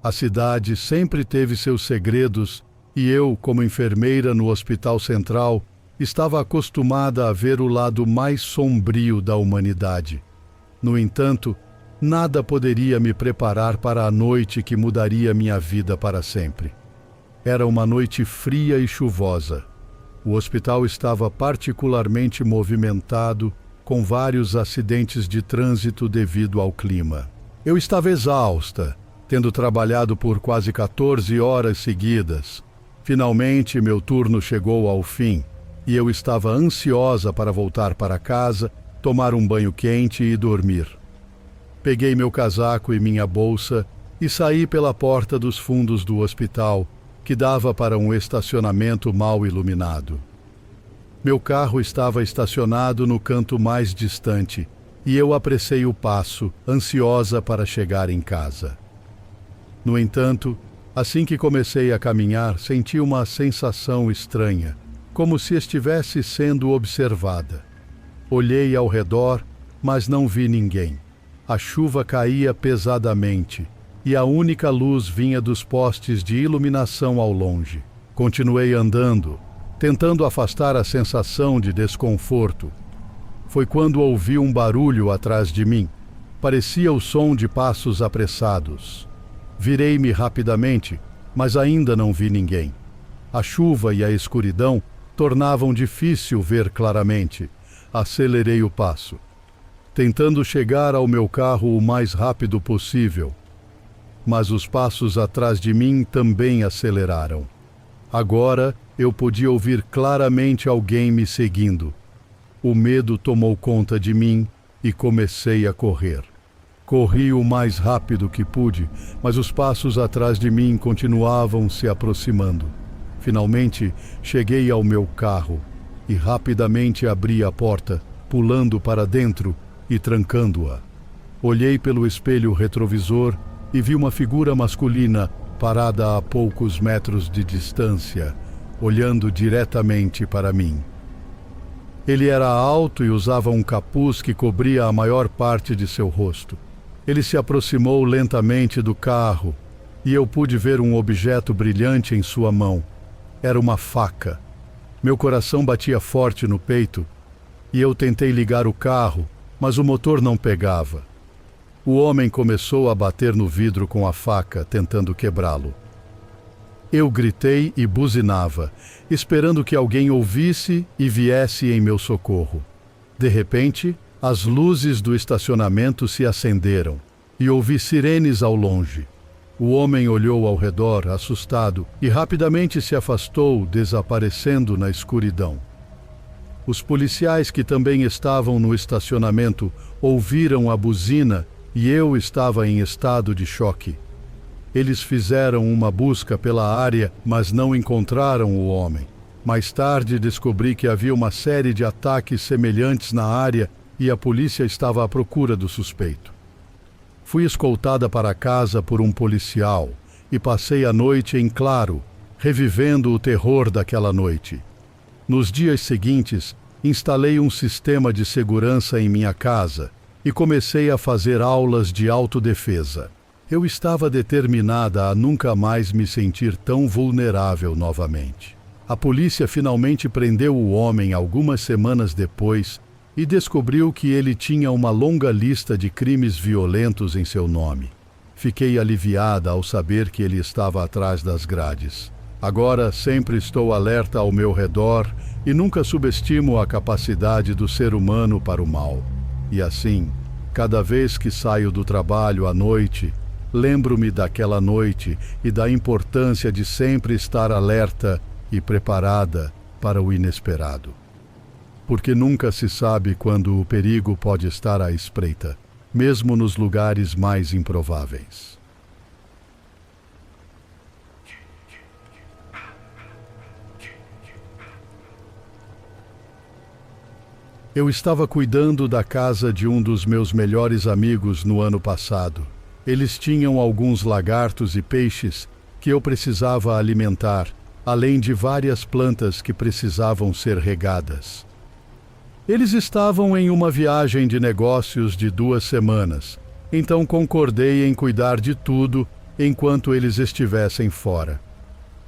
A cidade sempre teve seus segredos e eu, como enfermeira no Hospital Central, estava acostumada a ver o lado mais sombrio da humanidade. No entanto, nada poderia me preparar para a noite que mudaria minha vida para sempre. Era uma noite fria e chuvosa. O hospital estava particularmente movimentado, com vários acidentes de trânsito devido ao clima. Eu estava exausta, tendo trabalhado por quase 14 horas seguidas. Finalmente, meu turno chegou ao fim e eu estava ansiosa para voltar para casa, tomar um banho quente e dormir. Peguei meu casaco e minha bolsa e saí pela porta dos fundos do hospital, que dava para um estacionamento mal iluminado. Meu carro estava estacionado no canto mais distante e eu apressei o passo, ansiosa para chegar em casa. No entanto, assim que comecei a caminhar, senti uma sensação estranha, como se estivesse sendo observada. Olhei ao redor, mas não vi ninguém. A chuva caía pesadamente e a única luz vinha dos postes de iluminação ao longe. Continuei andando, tentando afastar a sensação de desconforto. Foi quando ouvi um barulho atrás de mim. Parecia o som de passos apressados. Virei-me rapidamente, mas ainda não vi ninguém. A chuva e a escuridão tornavam difícil ver claramente. Acelerei o passo, tentando chegar ao meu carro o mais rápido possível. Mas os passos atrás de mim também aceleraram. Agora eu podia ouvir claramente alguém me seguindo. O medo tomou conta de mim e comecei a correr. Corri o mais rápido que pude, mas os passos atrás de mim continuavam se aproximando. Finalmente, cheguei ao meu carro e rapidamente abri a porta, pulando para dentro e trancando-a. Olhei pelo espelho retrovisor e vi uma figura masculina parada a poucos metros de distância, olhando diretamente para mim. Ele era alto e usava um capuz que cobria a maior parte de seu rosto. Ele se aproximou lentamente do carro e eu pude ver um objeto brilhante em sua mão. Era uma faca. Meu coração batia forte no peito e eu tentei ligar o carro, mas o motor não pegava. O homem começou a bater no vidro com a faca, tentando quebrá-lo. Eu gritei e buzinava, esperando que alguém ouvisse e viesse em meu socorro. De repente, as luzes do estacionamento se acenderam e ouvi sirenes ao longe. O homem olhou ao redor, assustado, e rapidamente se afastou, desaparecendo na escuridão. Os policiais que também estavam no estacionamento ouviram a buzina e eu estava em estado de choque. Eles fizeram uma busca pela área, mas não encontraram o homem. Mais tarde descobri que havia uma série de ataques semelhantes na área e a polícia estava à procura do suspeito. Fui escoltada para casa por um policial e passei a noite em claro, revivendo o terror daquela noite. Nos dias seguintes, instalei um sistema de segurança em minha casa e comecei a fazer aulas de autodefesa. Eu estava determinada a nunca mais me sentir tão vulnerável novamente. A polícia finalmente prendeu o homem algumas semanas depois e descobriu que ele tinha uma longa lista de crimes violentos em seu nome. Fiquei aliviada ao saber que ele estava atrás das grades. Agora sempre estou alerta ao meu redor e nunca subestimo a capacidade do ser humano para o mal. E assim, cada vez que saio do trabalho à noite, lembro-me daquela noite e da importância de sempre estar alerta e preparada para o inesperado. Porque nunca se sabe quando o perigo pode estar à espreita, mesmo nos lugares mais improváveis. Eu estava cuidando da casa de um dos meus melhores amigos no ano passado. Eles tinham alguns lagartos e peixes que eu precisava alimentar, além de várias plantas que precisavam ser regadas. Eles estavam em uma viagem de negócios de 2 semanas, então concordei em cuidar de tudo enquanto eles estivessem fora.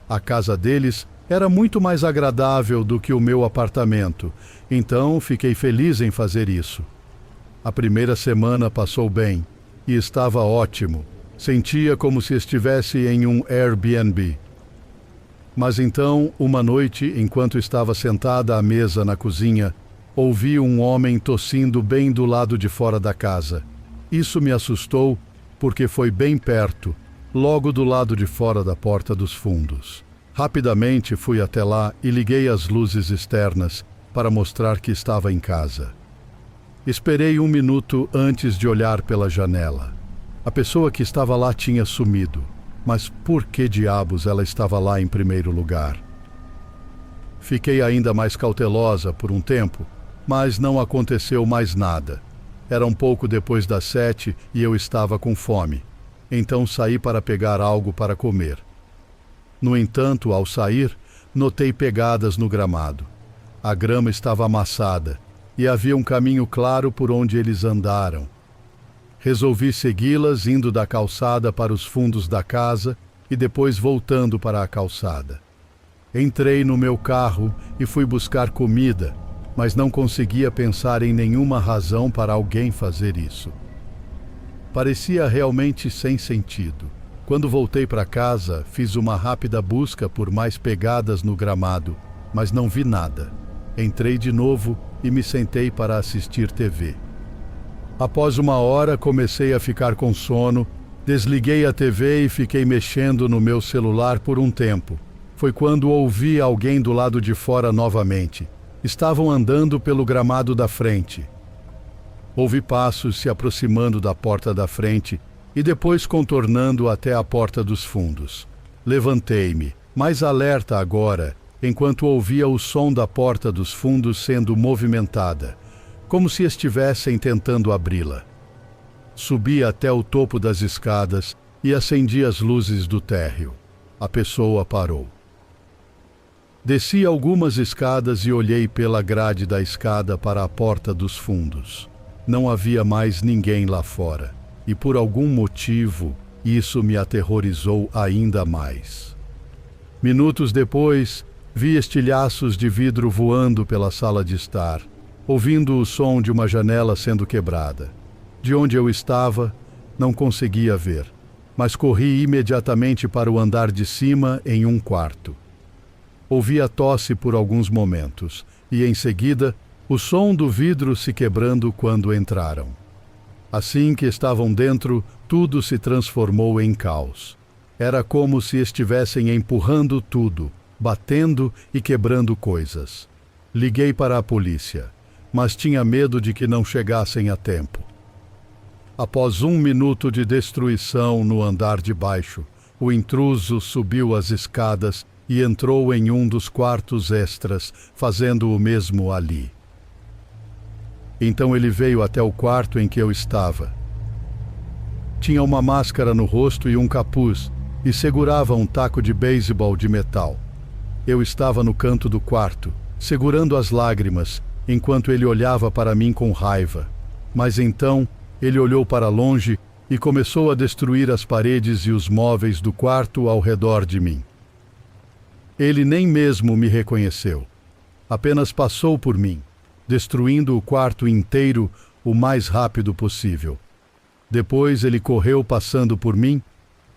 A casa deles era muito mais agradável do que o meu apartamento, então fiquei feliz em fazer isso. A primeira semana passou bem e estava ótimo. Sentia como se estivesse em um Airbnb. Mas então, uma noite, enquanto estava sentada à mesa na cozinha, ouvi um homem tossindo bem do lado de fora da casa. Isso me assustou porque foi bem perto, logo do lado de fora da porta dos fundos. Rapidamente fui até lá e liguei as luzes externas para mostrar que estava em casa. Esperei 1 minuto antes de olhar pela janela. A pessoa que estava lá tinha sumido, mas por que diabos ela estava lá em primeiro lugar? Fiquei ainda mais cautelosa por um tempo, mas não aconteceu mais nada. Era um pouco depois das 7 e eu estava com fome, então saí para pegar algo para comer. No entanto, ao sair, notei pegadas no gramado. A grama estava amassada e havia um caminho claro por onde eles andaram. Resolvi segui-las, indo da calçada para os fundos da casa e depois voltando para a calçada. Entrei no meu carro e fui buscar comida, mas não conseguia pensar em nenhuma razão para alguém fazer isso. Parecia realmente sem sentido. Quando voltei para casa, fiz uma rápida busca por mais pegadas no gramado, mas não vi nada. Entrei de novo e me sentei para assistir TV. Após 1 hora, comecei a ficar com sono, desliguei a TV e fiquei mexendo no meu celular por um tempo. Foi quando ouvi alguém do lado de fora novamente. Estavam andando pelo gramado da frente. Ouvi passos se aproximando da porta da frente e depois contornando até a porta dos fundos. Levantei-me, mais alerta agora, enquanto ouvia o som da porta dos fundos sendo movimentada, como se estivessem tentando abri-la. Subi até o topo das escadas e acendi as luzes do térreo. A pessoa parou. Desci algumas escadas e olhei pela grade da escada para a porta dos fundos. Não havia mais ninguém lá fora, e por algum motivo isso me aterrorizou ainda mais. Minutos depois, vi estilhaços de vidro voando pela sala de estar, ouvindo o som de uma janela sendo quebrada. De onde eu estava, não conseguia ver, mas corri imediatamente para o andar de cima em um quarto. Ouvi a tosse por alguns momentos, e em seguida, o som do vidro se quebrando quando entraram. Assim que estavam dentro, tudo se transformou em caos. Era como se estivessem empurrando tudo, batendo e quebrando coisas. Liguei para a polícia, mas tinha medo de que não chegassem a tempo. Após 1 minuto de destruição no andar de baixo, o intruso subiu as escadas e entrou em um dos quartos extras, fazendo o mesmo ali. Então ele veio até o quarto em que eu estava. Tinha uma máscara no rosto e um capuz, e segurava um taco de beisebol de metal. Eu estava no canto do quarto, segurando as lágrimas, enquanto ele olhava para mim com raiva. Mas então ele olhou para longe e começou a destruir as paredes e os móveis do quarto ao redor de mim. Ele nem mesmo me reconheceu. Apenas passou por mim, destruindo o quarto inteiro o mais rápido possível. Depois ele correu passando por mim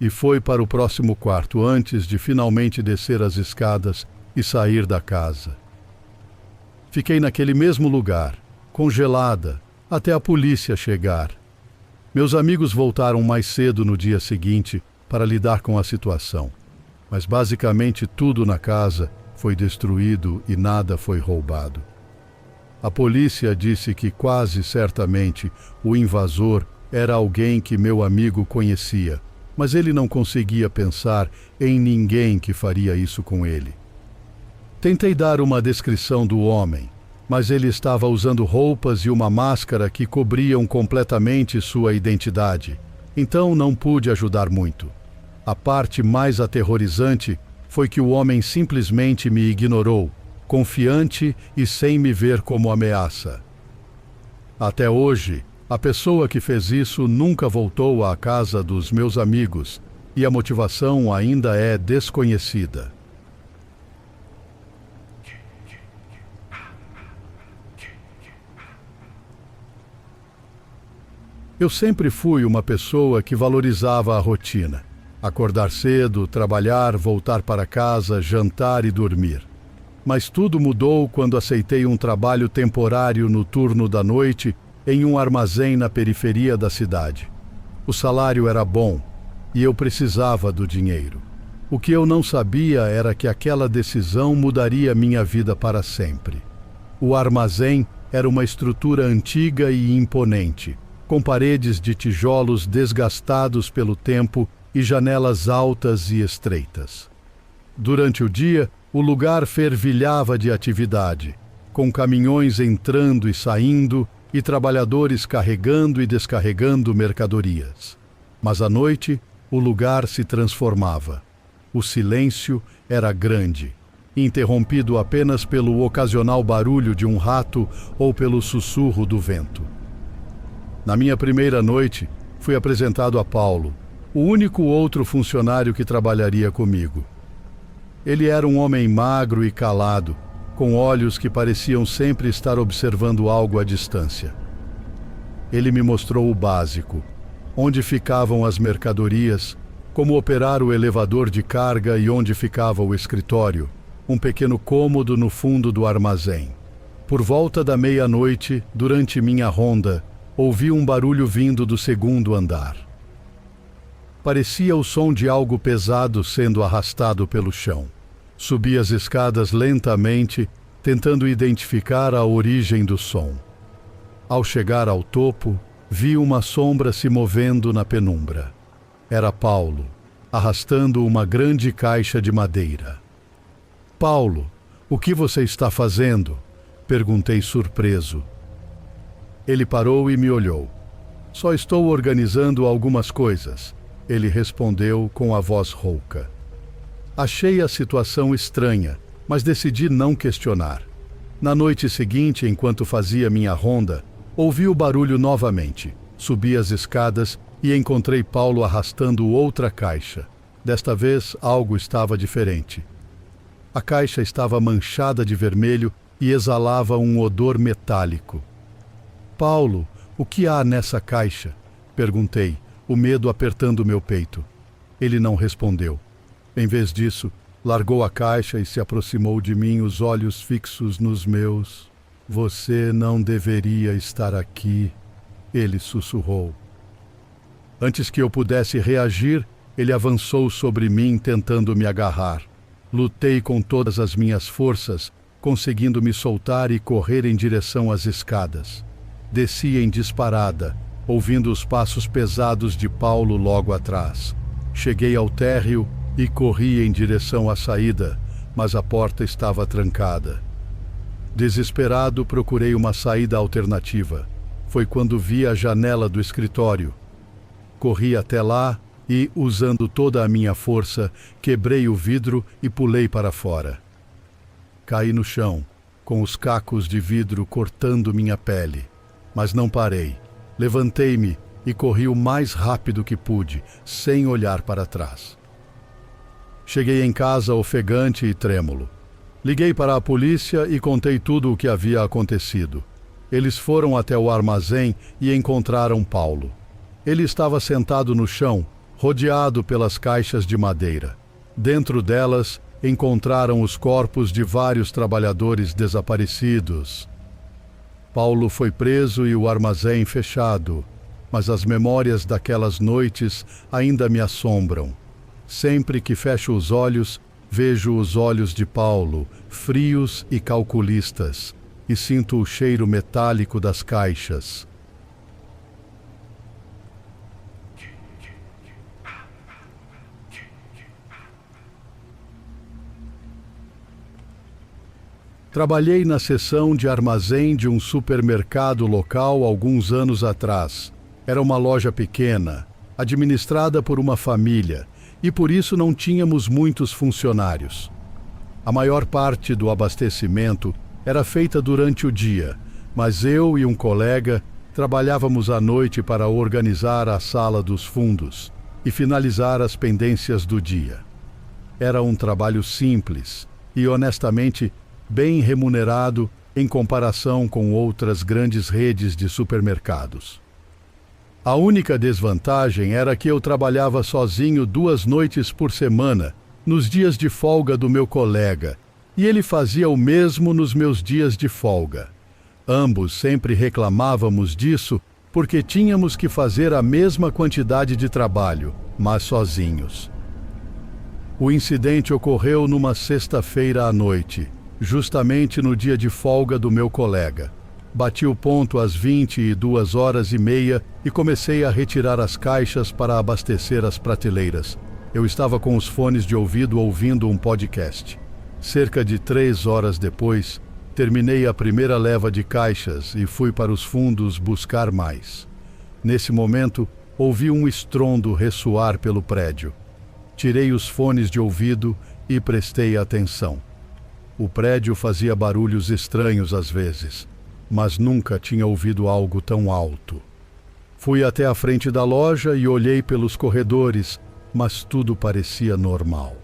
e foi para o próximo quarto antes de finalmente descer as escadas e sair da casa. Fiquei naquele mesmo lugar, congelada, até a polícia chegar. Meus amigos voltaram mais cedo no dia seguinte para lidar com a situação, mas basicamente tudo na casa foi destruído e nada foi roubado. A polícia disse que quase certamente o invasor era alguém que meu amigo conhecia, mas ele não conseguia pensar em ninguém que faria isso com ele. Tentei dar uma descrição do homem, mas ele estava usando roupas e uma máscara que cobriam completamente sua identidade, então não pude ajudar muito. A parte mais aterrorizante foi que o homem simplesmente me ignorou, confiante e sem me ver como ameaça. Até hoje, a pessoa que fez isso nunca voltou à casa dos meus amigos, e a motivação ainda é desconhecida. Eu sempre fui uma pessoa que valorizava a rotina. Acordar cedo, trabalhar, voltar para casa, jantar e dormir. Mas tudo mudou quando aceitei um trabalho temporário no turno da noite em um armazém na periferia da cidade. O salário era bom e eu precisava do dinheiro. O que eu não sabia era que aquela decisão mudaria minha vida para sempre. O armazém era uma estrutura antiga e imponente, com paredes de tijolos desgastados pelo tempo e janelas altas e estreitas. Durante o dia, o lugar fervilhava de atividade, com caminhões entrando e saindo e trabalhadores carregando e descarregando mercadorias. Mas à noite, o lugar se transformava. O silêncio era grande, interrompido apenas pelo ocasional barulho de um rato ou pelo sussurro do vento. Na minha primeira noite, fui apresentado a Paulo, o único outro funcionário que trabalharia comigo. Ele era um homem magro e calado, com olhos que pareciam sempre estar observando algo à distância. Ele me mostrou o básico, onde ficavam as mercadorias, como operar o elevador de carga e onde ficava o escritório, um pequeno cômodo no fundo do armazém. Por volta da meia-noite, durante minha ronda, ouvi um barulho vindo do segundo andar. Parecia o som de algo pesado sendo arrastado pelo chão. Subi as escadas lentamente, tentando identificar a origem do som. Ao chegar ao topo, vi uma sombra se movendo na penumbra. Era Paulo, arrastando uma grande caixa de madeira. "Paulo, o que você está fazendo?" perguntei surpreso. Ele parou e me olhou. "Só estou organizando algumas coisas", ele respondeu com a voz rouca. Achei a situação estranha, mas decidi não questionar. Na noite seguinte, enquanto fazia minha ronda, ouvi o barulho novamente. Subi as escadas e encontrei Paulo arrastando outra caixa. Desta vez, algo estava diferente. A caixa estava manchada de vermelho e exalava um odor metálico. "Paulo, o que há nessa caixa?" perguntei, o medo apertando meu peito. Ele não respondeu. Em vez disso, largou a caixa e se aproximou de mim, os olhos fixos nos meus. "Você não deveria estar aqui", ele sussurrou. Antes que eu pudesse reagir, ele avançou sobre mim, tentando me agarrar. Lutei com todas as minhas forças, conseguindo me soltar e correr em direção às escadas. Desci em disparada, ouvindo os passos pesados de Paulo logo atrás. Cheguei ao térreo e corri em direção à saída, mas a porta estava trancada. Desesperado, procurei uma saída alternativa. Foi quando vi a janela do escritório. Corri até lá e, usando toda a minha força, quebrei o vidro e pulei para fora. Caí no chão, com os cacos de vidro cortando minha pele. Mas não parei. Levantei-me e corri o mais rápido que pude, sem olhar para trás. Cheguei em casa ofegante e trêmulo. Liguei para a polícia e contei tudo o que havia acontecido. Eles foram até o armazém e encontraram Paulo. Ele estava sentado no chão, rodeado pelas caixas de madeira. Dentro delas, encontraram os corpos de vários trabalhadores desaparecidos. Paulo foi preso e o armazém fechado, mas as memórias daquelas noites ainda me assombram. Sempre que fecho os olhos, vejo os olhos de Paulo, frios e calculistas, e sinto o cheiro metálico das caixas. Trabalhei na seção de armazém de um supermercado local alguns anos atrás. Era uma loja pequena, administrada por uma família, e por isso não tínhamos muitos funcionários. A maior parte do abastecimento era feita durante o dia, mas eu e um colega trabalhávamos à noite para organizar a sala dos fundos. e finalizar as pendências do dia. Era um trabalho simples e, honestamente, bem remunerado em comparação com outras grandes redes de supermercados. A única desvantagem era que eu trabalhava sozinho 2 noites por semana, nos dias de folga do meu colega, e ele fazia o mesmo nos meus dias de folga. Ambos sempre reclamávamos disso porque tínhamos que fazer a mesma quantidade de trabalho, mas sozinhos. O incidente ocorreu numa sexta-feira à noite, justamente no dia de folga do meu colega. Bati o ponto às 22h30 e comecei a retirar as caixas para abastecer as prateleiras. Eu estava com os fones de ouvido ouvindo um podcast. Cerca de 3 horas depois, terminei a primeira leva de caixas e fui para os fundos buscar mais. Nesse momento, ouvi um estrondo ressoar pelo prédio. Tirei os fones de ouvido e prestei atenção. O prédio fazia barulhos estranhos às vezes, mas nunca tinha ouvido algo tão alto. Fui até a frente da loja e olhei pelos corredores, mas tudo parecia normal.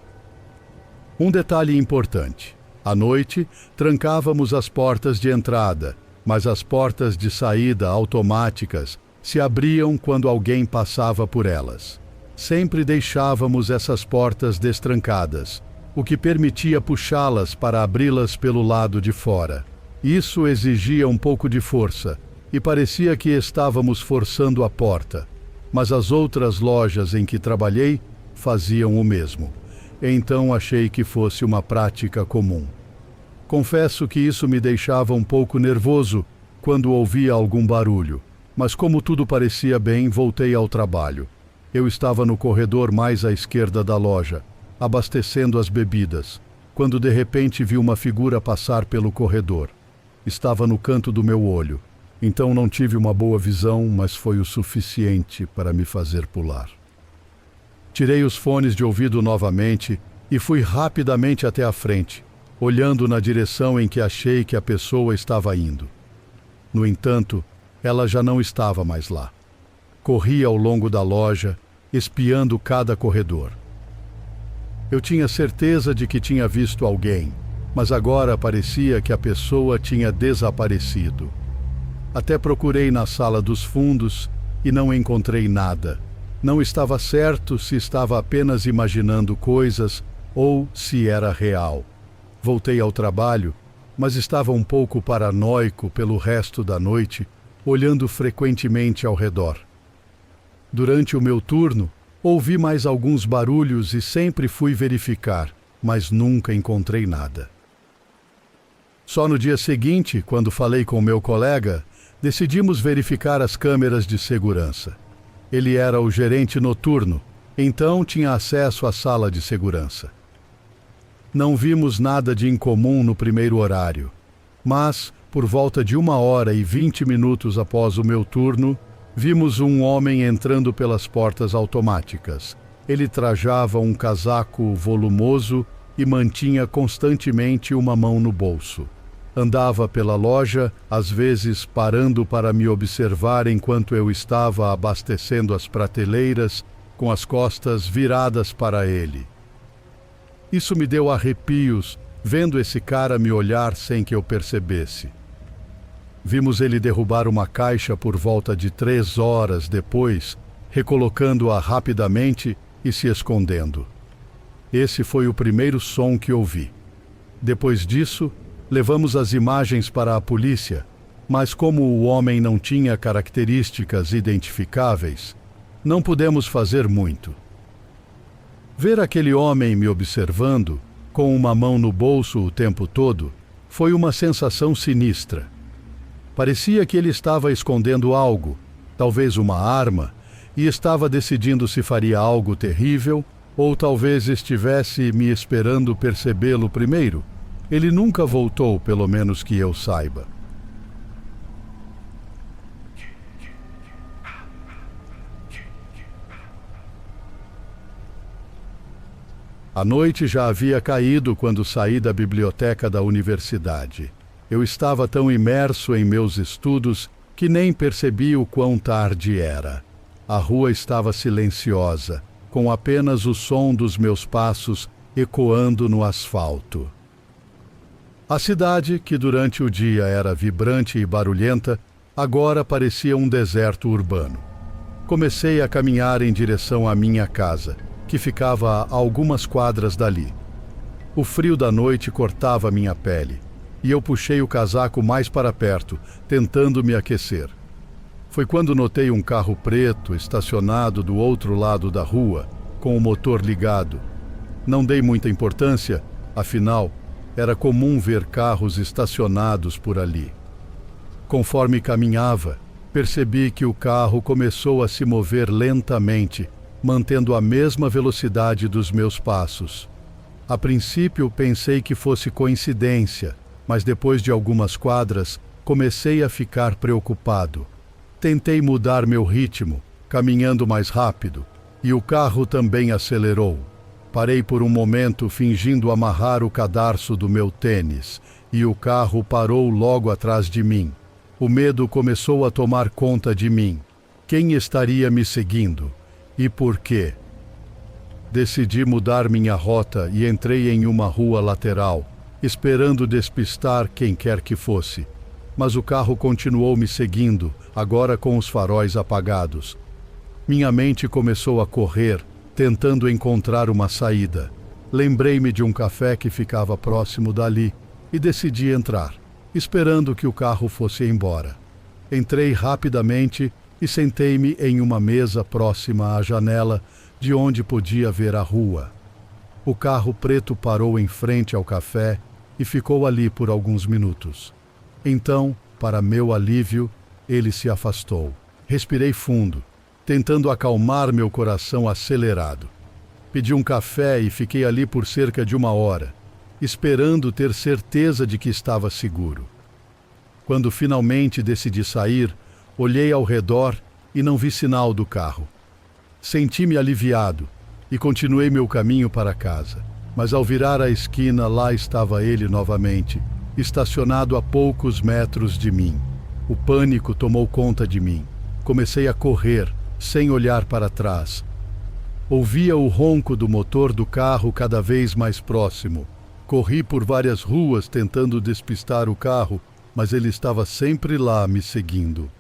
Um detalhe importante: à noite, trancávamos as portas de entrada, mas as portas de saída automáticas se abriam quando alguém passava por elas. Sempre deixávamos essas portas destrancadas, o que permitia puxá-las para abri-las pelo lado de fora. Isso exigia um pouco de força, e parecia que estávamos forçando a porta, mas as outras lojas em que trabalhei faziam o mesmo. Então achei que fosse uma prática comum. Confesso que isso me deixava um pouco nervoso quando ouvia algum barulho, mas como tudo parecia bem, voltei ao trabalho. Eu estava no corredor mais à esquerda da loja, abastecendo as bebidas, quando de repente vi uma figura passar pelo corredor. Estava no canto do meu olho, então não tive uma boa visão, mas foi o suficiente para me fazer pular. Tirei os fones de ouvido novamente e fui rapidamente até a frente, olhando na direção em que achei que a pessoa estava indo. No entanto, ela já não estava mais lá. Corri ao longo da loja, espiando cada corredor. Eu tinha certeza de que tinha visto alguém, mas agora parecia que a pessoa tinha desaparecido. Até procurei na sala dos fundos e não encontrei nada. Não estava certo se estava apenas imaginando coisas ou se era real. Voltei ao trabalho, mas estava um pouco paranoico pelo resto da noite, olhando frequentemente ao redor. Durante o meu turno, ouvi mais alguns barulhos e sempre fui verificar, mas nunca encontrei nada. Só no dia seguinte, quando falei com meu colega, decidimos verificar as câmeras de segurança. Ele era o gerente noturno, então tinha acesso à sala de segurança. Não vimos nada de incomum no primeiro horário, mas, por volta de 1h20 após o meu turno, vimos um homem entrando pelas portas automáticas. Ele trajava um casaco volumoso e mantinha constantemente uma mão no bolso. Andava pela loja, às vezes parando para me observar enquanto eu estava abastecendo as prateleiras, com as costas viradas para ele. Isso me deu arrepios, vendo esse cara me olhar sem que eu percebesse. Vimos ele derrubar uma caixa por volta de 3 horas depois, recolocando-a rapidamente e se escondendo. Esse foi o primeiro som que ouvi. Depois disso, levamos as imagens para a polícia, mas como o homem não tinha características identificáveis, não pudemos fazer muito. Ver aquele homem me observando, com uma mão no bolso o tempo todo, foi uma sensação sinistra. Parecia que ele estava escondendo algo, talvez uma arma, e estava decidindo se faria algo terrível ou talvez estivesse me esperando percebê-lo primeiro. Ele nunca voltou, pelo menos que eu saiba. A noite já havia caído quando saí da biblioteca da universidade. Eu estava tão imerso em meus estudos que nem percebi o quão tarde era. A rua estava silenciosa com apenas o som dos meus passos ecoando no asfalto. A cidade, que durante o dia era vibrante e barulhenta, agora parecia um deserto urbano. Comecei a caminhar em direção à minha casa, que ficava a algumas quadras dali. O frio da noite cortava minha pele, e eu puxei o casaco mais para perto, tentando me aquecer. Foi quando notei um carro preto estacionado do outro lado da rua, com o motor ligado. Não dei muita importância, afinal, era comum ver carros estacionados por ali. Conforme caminhava, percebi que o carro começou a se mover lentamente, mantendo a mesma velocidade dos meus passos. A princípio, pensei que fosse coincidência, mas depois de algumas quadras, comecei a ficar preocupado. Tentei mudar meu ritmo, caminhando mais rápido, e o carro também acelerou. Parei por um momento fingindo amarrar o cadarço do meu tênis, e o carro parou logo atrás de mim. O medo começou a tomar conta de mim. Quem estaria me seguindo? E por quê? Decidi mudar minha rota e entrei em uma rua lateral, esperando despistar quem quer que fosse. Mas o carro continuou me seguindo, agora com os faróis apagados. Minha mente começou a correr, tentando encontrar uma saída. Lembrei-me de um café que ficava próximo dali e decidi entrar, esperando que o carro fosse embora. Entrei rapidamente e sentei-me em uma mesa próxima à janela, de onde podia ver a rua. O carro preto parou em frente ao café e ficou ali por alguns minutos. Então, para meu alívio, ele se afastou. Respirei fundo, tentando acalmar meu coração acelerado. Pedi um café e fiquei ali por cerca de 1 hora, esperando ter certeza de que estava seguro. Quando finalmente decidi sair, olhei ao redor e não vi sinal do carro. Senti-me aliviado e continuei meu caminho para casa. Mas ao virar a esquina, lá estava ele novamente, estacionado a poucos metros de mim. O pânico tomou conta de mim. Comecei a correr, sem olhar para trás. Ouvia o ronco do motor do carro cada vez mais próximo. Corri por várias ruas tentando despistar o carro, mas ele estava sempre lá me seguindo.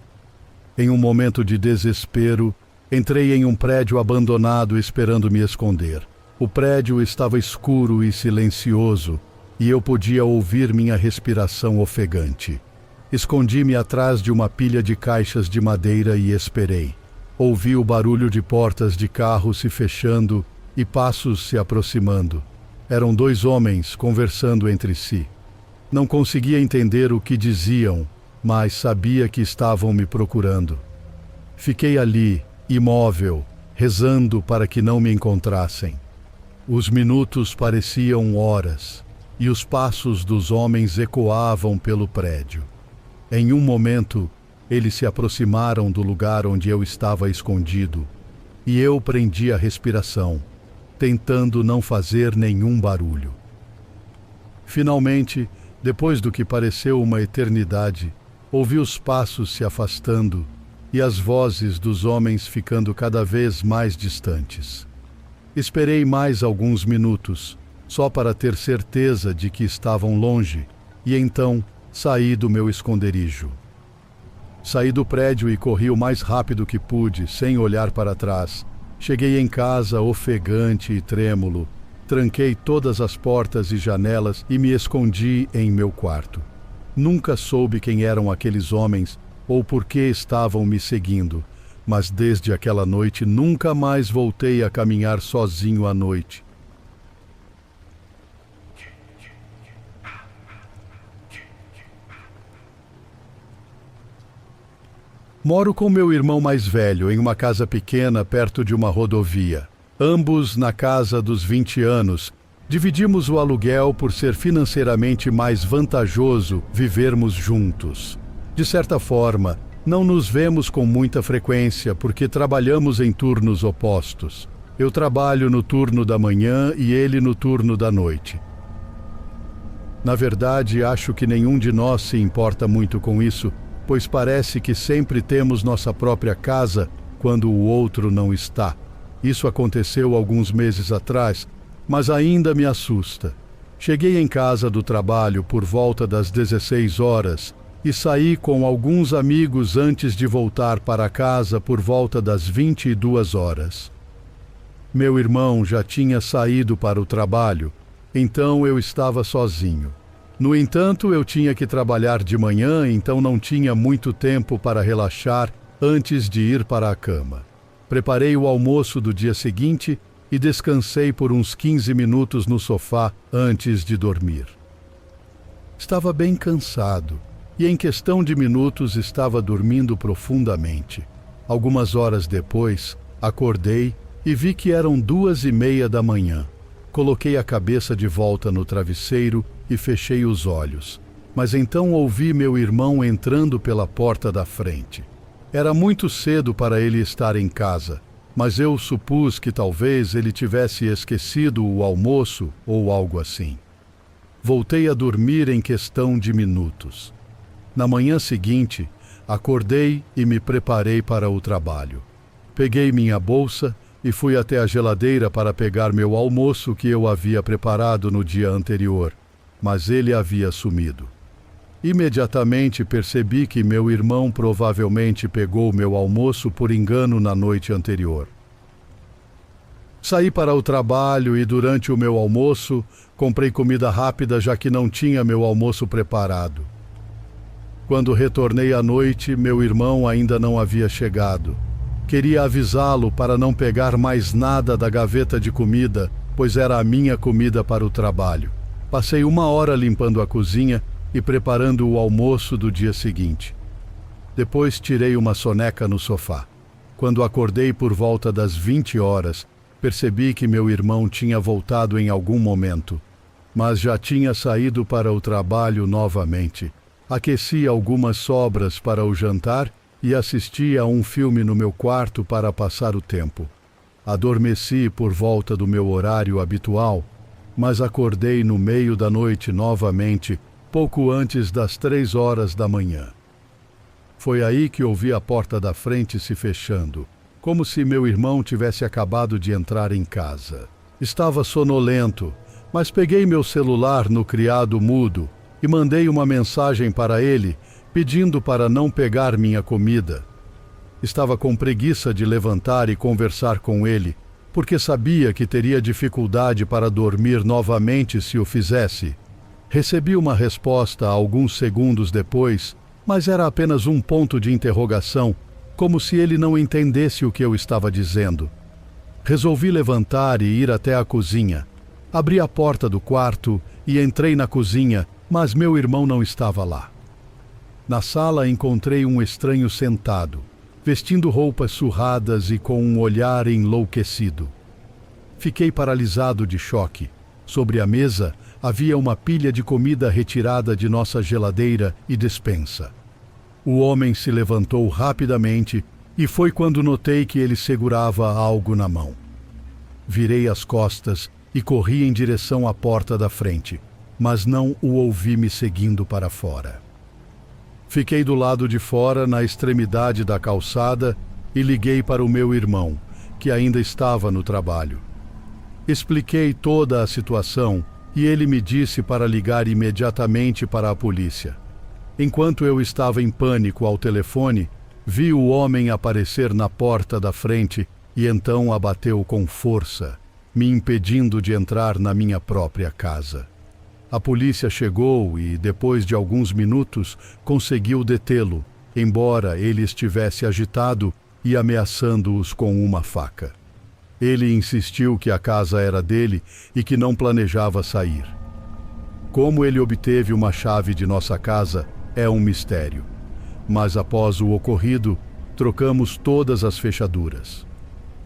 Em um momento de desespero, entrei em um prédio abandonado esperando me esconder. O prédio estava escuro e silencioso, e eu podia ouvir minha respiração ofegante. Escondi-me atrás de uma pilha de caixas de madeira e esperei. Ouvi o barulho de portas de carro se fechando e passos se aproximando. Eram 2 homens conversando entre si. Não conseguia entender o que diziam, mas sabia que estavam me procurando. Fiquei ali, imóvel, rezando para que não me encontrassem. Os minutos pareciam horas, e os passos dos homens ecoavam pelo prédio. Em um momento, eles se aproximaram do lugar onde eu estava escondido, e eu prendi a respiração, tentando não fazer nenhum barulho. Finalmente, depois do que pareceu uma eternidade, ouvi os passos se afastando e as vozes dos homens ficando cada vez mais distantes. Esperei mais alguns minutos, só para ter certeza de que estavam longe, e então saí do meu esconderijo. Saí do prédio e corri o mais rápido que pude, sem olhar para trás. Cheguei em casa ofegante e trêmulo. Tranquei todas as portas e janelas e me escondi em meu quarto. Nunca soube quem eram aqueles homens ou por que estavam me seguindo, mas desde aquela noite nunca mais voltei a caminhar sozinho à noite. Moro com meu irmão mais velho em uma casa pequena perto de uma rodovia. Ambos na casa dos 20 anos. Dividimos o aluguel por ser financeiramente mais vantajoso vivermos juntos. De certa forma, não nos vemos com muita frequência porque trabalhamos em turnos opostos. Eu trabalho no turno da manhã e ele no turno da noite. Na verdade, acho que nenhum de nós se importa muito com isso, pois parece que sempre temos nossa própria casa quando o outro não está. Isso aconteceu alguns meses atrás, mas ainda me assusta. Cheguei em casa do trabalho por volta das 16 horas e saí com alguns amigos antes de voltar para casa por volta das 22 horas. Meu irmão já tinha saído para o trabalho, então eu estava sozinho. No entanto, eu tinha que trabalhar de manhã, então não tinha muito tempo para relaxar antes de ir para a cama. Preparei o almoço do dia seguinte e descansei por uns 15 minutos no sofá antes de dormir. Estava bem cansado e em questão de minutos estava dormindo profundamente. Algumas horas depois, acordei e vi que eram 2:30 da manhã. Coloquei a cabeça de volta no travesseiro e fechei os olhos. Mas então ouvi meu irmão entrando pela porta da frente. Era muito cedo para ele estar em casa, mas eu supus que talvez ele tivesse esquecido o almoço ou algo assim. Voltei a dormir em questão de minutos. Na manhã seguinte, acordei e me preparei para o trabalho. Peguei minha bolsa e fui até a geladeira para pegar meu almoço que eu havia preparado no dia anterior, mas ele havia sumido. Imediatamente percebi que meu irmão provavelmente pegou meu almoço por engano na noite anterior. Saí para o trabalho e durante o meu almoço comprei comida rápida já que não tinha meu almoço preparado. Quando retornei à noite, meu irmão ainda não havia chegado. Queria avisá-lo para não pegar mais nada da gaveta de comida, pois era a minha comida para o trabalho. Passei 1 hora limpando a cozinha e preparando o almoço do dia seguinte. Depois tirei uma soneca no sofá. Quando acordei por volta das 20 horas, percebi que meu irmão tinha voltado em algum momento, mas já tinha saído para o trabalho novamente. Aqueci algumas sobras para o jantar e assisti a um filme no meu quarto para passar o tempo. Adormeci por volta do meu horário habitual, mas acordei no meio da noite novamente, pouco antes das 3 horas da manhã. Foi aí que ouvi a porta da frente se fechando, como se meu irmão tivesse acabado de entrar em casa. Estava sonolento, mas peguei meu celular no criado mudo e mandei uma mensagem para ele, pedindo para não pegar minha comida. Estava com preguiça de levantar e conversar com ele, porque sabia que teria dificuldade para dormir novamente se o fizesse. Recebi uma resposta alguns segundos depois, mas era apenas um ponto de interrogação, como se ele não entendesse o que eu estava dizendo. Resolvi levantar e ir até a cozinha. Abri a porta do quarto e entrei na cozinha, mas meu irmão não estava lá. Na sala encontrei um estranho sentado, vestindo roupas surradas e com um olhar enlouquecido. Fiquei paralisado de choque. Sobre a mesa havia uma pilha de comida retirada de nossa geladeira e despensa. O homem se levantou rapidamente e foi quando notei que ele segurava algo na mão. Virei as costas e corri em direção à porta da frente, mas não o ouvi me seguindo para fora. Fiquei do lado de fora, na extremidade da calçada, e liguei para o meu irmão, que ainda estava no trabalho. Expliquei toda a situação e ele me disse para ligar imediatamente para a polícia. Enquanto eu estava em pânico ao telefone, vi o homem aparecer na porta da frente e então abateu com força, me impedindo de entrar na minha própria casa. A polícia chegou e, depois de alguns minutos, conseguiu detê-lo, embora ele estivesse agitado e ameaçando-os com uma faca. Ele insistiu que a casa era dele e que não planejava sair. Como ele obteve uma chave de nossa casa é um mistério, mas após o ocorrido, trocamos todas as fechaduras.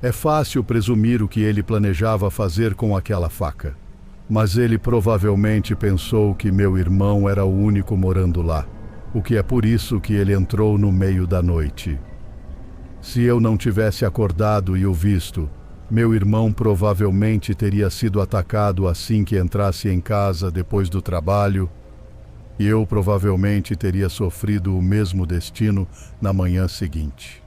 É fácil presumir o que ele planejava fazer com aquela faca, mas ele provavelmente pensou que meu irmão era o único morando lá, o que é por isso que ele entrou no meio da noite. Se eu não tivesse acordado e o visto, meu irmão provavelmente teria sido atacado assim que entrasse em casa depois do trabalho, e eu provavelmente teria sofrido o mesmo destino na manhã seguinte.